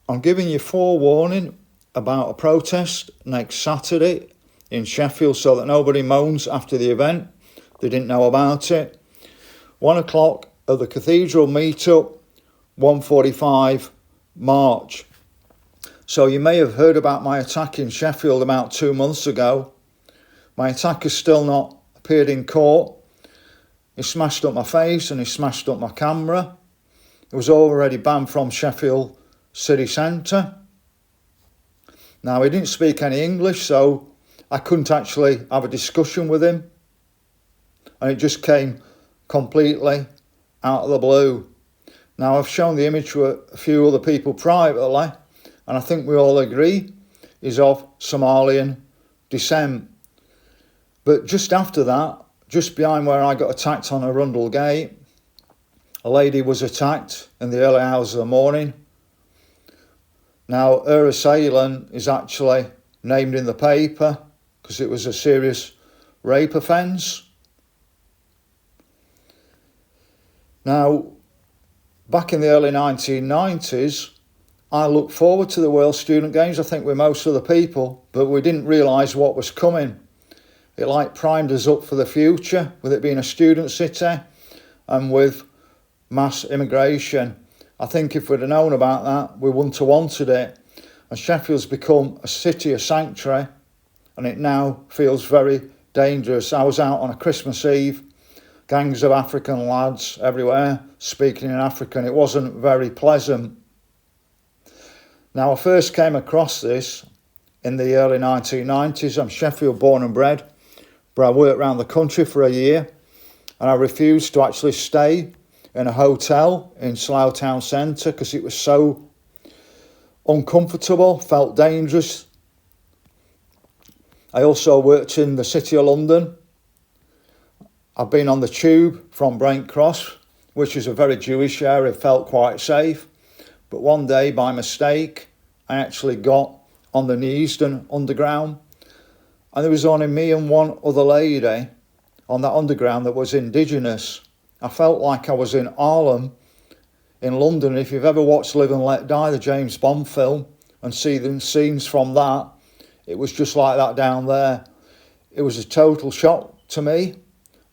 I'm giving you forewarning about a protest next Saturday in Sheffield so that nobody moans after the event. They didn't know about it. 1 o'clock at the cathedral meet-up, 1:45 March. So you may have heard about my attack in Sheffield about 2 months ago. My attacker still not appeared in court. He smashed up my face and he smashed up my camera. It was already banned from Sheffield city centre. Now, he didn't speak any English, so I couldn't actually have a discussion with him. And it just came completely out of the blue. Now, I've shown the image to a few other people privately, and I think we all agree he's of Somalian descent. But just after that, just behind where I got attacked on Arundel Gate, a lady was attacked in the early hours of the morning. Now, her assailant is actually named in the paper because it was a serious rape offence. Now, back in the early 1990s, I looked forward to the World Student Games, I think with most of the people, but we didn't realise what was coming. It primed us up for the future, with it being a student city and with mass immigration. I think if we'd have known about that, we wouldn't have wanted it. And Sheffield's become a city of sanctuary, and it now feels very dangerous. I was out on a Christmas Eve, gangs of African lads everywhere speaking in African. It wasn't very pleasant. Now, I first came across this in the early 1990s. I'm Sheffield born and bred, but I worked around the country for a year, and I refused to actually stay in a hotel in Slough Town Centre because it was so uncomfortable, felt dangerous. I also worked in the City of London. I've been on the tube from Brent Cross, which is a very Jewish area, felt quite safe. But one day, by mistake, I actually got on the Neasden Underground, and there was only me and one other lady on that underground that was indigenous. I felt like I was in Harlem in London. If you've ever watched Live and Let Die, the James Bond film, and see the scenes from that, it was just like that down there. It was a total shock to me,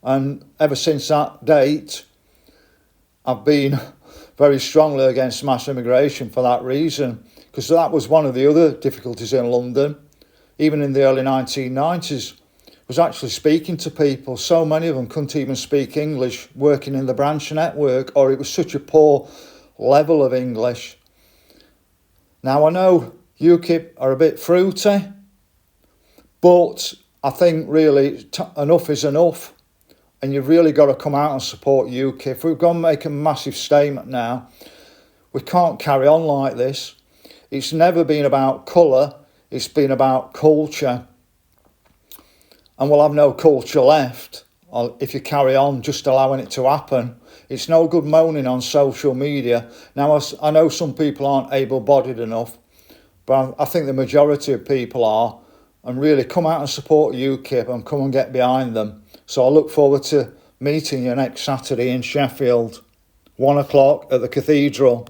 and ever since that date, I've been very strongly against mass immigration for that reason, because that was one of the other difficulties in London. Even in the early 1990s, was actually speaking to people. So many of them couldn't even speak English, working in the branch network, or it was such a poor level of English. Now, I know UKIP are a bit fruity, but I think really enough is enough, and you've really got to come out and support UKIP. If we're going to make a massive statement now, we can't carry on like this. It's never been about colour, it's been about culture. And we'll have no culture left if you carry on just allowing it to happen. It's no good moaning on social media. Now, I know some people aren't able-bodied enough, but I think the majority of people are, and really come out and support UKIP and come and get behind them. So I look forward to meeting you next Saturday in Sheffield, 1 o'clock at the cathedral.